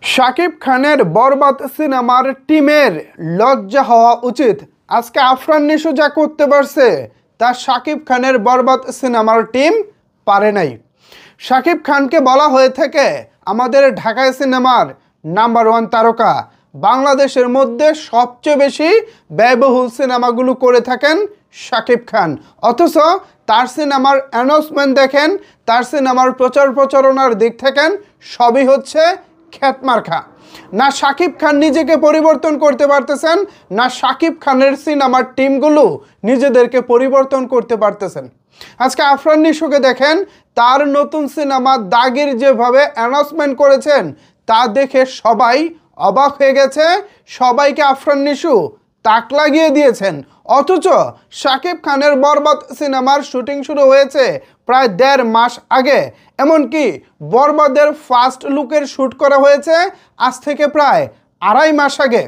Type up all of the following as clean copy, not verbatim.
শাকিব খানের বরবাদ সিনেমার টিমের লজ্জা হওয়া উচিত। আজকে আফরান নিশো যা করতে পারছে তা শাকিব খানের বরবাদ সিনেমার টিম পারে নাই। শাকিব খানকে বলা হয়ে থাকে আমাদের ঢাকায় সিনেমার নাম্বার 1 তারকা, বাংলাদেশের মধ্যে সবচেয়ে বেশি ব্যয়বহুল সিনেমাগুলো করে থাকেন শাকিব খান। অথচ তার সিনেমার অ্যানাউন্সমেন্ট দেখেন, তার সিনেমার প্রচার প্রচারণার দিক থেকে সবই হচ্ছে খ্যাতমার্কা। না শাকিব খান নিজেকে পরিবর্তন করতে পারতেছেন, না শাকিব খানের সিনেমার টিমগুলো নিজেদেরকে পরিবর্তন করতে পারতেছেন। আজকে আফরান নিশোকে দেখেন, তার নতুন সিনেমা দাগের যেভাবে অ্যানাউন্সমেন্ট করেছেন তা দেখে সবাই অবাক হয়ে গেছে। সবাইকে আফরান নিশো তাক লাগিয়ে দিয়েছেন। অথচ শাকিব খানের বরবাদ সিনেমার শুটিং শুরু হয়েছে প্রায় 1.5 মাস আগে। এমনকি বরবাদের ফার্স্ট লুকের শ্যুট করা হয়েছে আজ থেকে প্রায় 2.5 মাস আগে।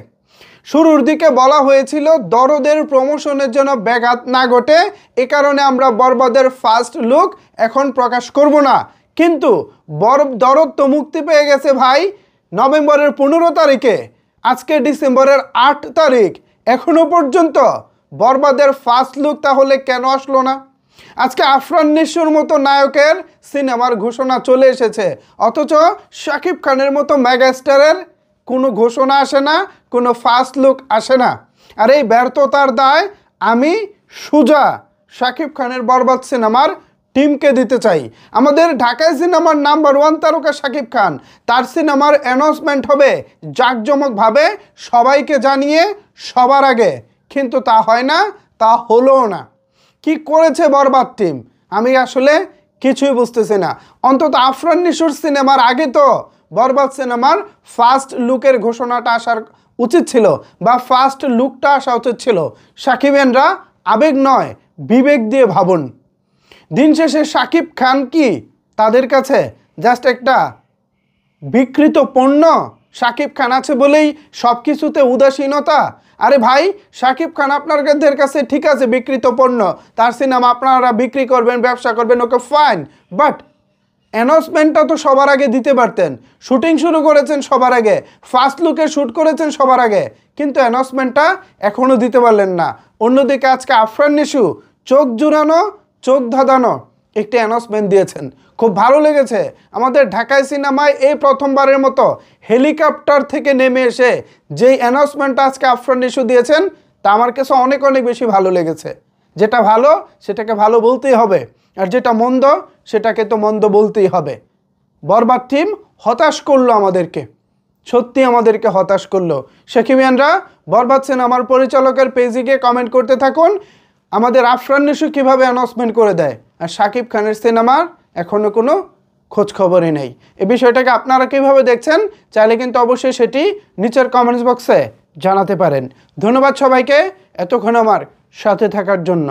শুরুর দিকে বলা হয়েছিল দরদের প্রমোশনের জন্য ব্যাঘাত না ঘটে, এ কারণে আমরা বরবাদের ফার্স্ট লুক এখন প্রকাশ করব না। কিন্তু দরদ তো মুক্তি পেয়ে গেছে ভাই নভেম্বরের 15 তারিখে। আজকে ডিসেম্বরের 8 তারিখ, এখনো পর্যন্ত বরবাদের ফার্স্ট লুক তাহলে কেন আসলো না? আজকে আফরান নিশোর মতো নায়কের সিনেমার ঘোষণা চলে এসেছে, অথচ শাকিব খানের মতো মেগাস্টারের কোনো ঘোষণা আসে না, কোনো ফার্স্ট লুক আসে না। আর এই ব্যর্থতার দায় আমি সোজা শাকিব খানের বরবাদ সিনেমার টিমকে দিতে চাই। আমাদের ঢাকায় সিনেমার নাম্বার 1 তারকা শাকিব খান, তার সিনেমার অ্যানাউন্সমেন্ট হবে জাঁকজমকভাবে সবাইকে জানিয়ে সবার আগে, কিন্তু তা হয় না, তা হলো না। কি করেছে বরবাদ টিম আমি আসলে কিছুই বুঝতেছি না। অন্তত আফরান নিশোর সিনেমার আগে তো বরবাদ সিনেমার ফার্স্ট লুকের ঘোষণাটা আসার উচিত ছিল, বা ফার্স্ট লুকটা আসা উচিত ছিল। সাকিবিয়ানরা আবেগ নয় বিবেক দিয়ে ভাবুন। দিন শেষে শাকিব খান কি তাদের কাছে জাস্ট একটা বিকৃত পণ্য? শাকিব খান আছে বলেই সব কিছুতে উদাসীনতা? আরে ভাই, শাকিব খান আপনাদের কাছে ঠিক আছে বিকৃত পণ্য, তার সিনেমা আপনারা বিক্রি করবেন, ব্যবসা করবেন, ওকে ফাইন, বাট অ্যানাউন্সমেন্টটা তো সবার আগে দিতে পারতেন। শুটিং শুরু করেছেন সবার আগে, ফার্স্ট লুকে শ্যুট করেছেন সবার আগে, কিন্তু অ্যানাউন্সমেন্টটা এখনও দিতে পারলেন না। অন্যদিকে আজকে আফরান নিশো চোখ জুড়ানো, চোখ ধাঁধানো একটি অ্যানাউন্সমেন্ট দিয়েছেন, খুব ভালো লেগেছে। আমাদের ঢাকায় সিনেমায় এই প্রথমবারের মতো হেলিকপ্টার থেকে নেমে এসে যেই অ্যানাউন্সমেন্টটা আজকে আফরান নিশো দিয়েছেন তা আমার কাছে অনেক অনেক বেশি ভালো লেগেছে। যেটা ভালো সেটাকে ভালো বলতেই হবে, আর যেটা মন্দ সেটাকে তো মন্দ বলতেই হবে। বরবাদ টিম হতাশ করলো আমাদেরকে, সত্যি আমাদেরকে হতাশ করলো। সাকিবিয়ানরা বরবাদ সিনেমার পরিচালকের পেজে গিয়ে কমেন্ট করতে থাকুন আমাদের আফরান নিশো কীভাবে অ্যানাউন্সমেন্ট করে দেয়, আর শাকিব খানের সিনেমার এখনও কোনো খোঁজখবরই নেই। এই বিষয়টাকে আপনারা কীভাবে দেখছেন চাইলে কিন্তু অবশ্যই সেটি নিচের কমেন্টস বক্সে জানাতে পারেন। ধন্যবাদ সবাইকে এতক্ষণ আমার সাথে থাকার জন্য।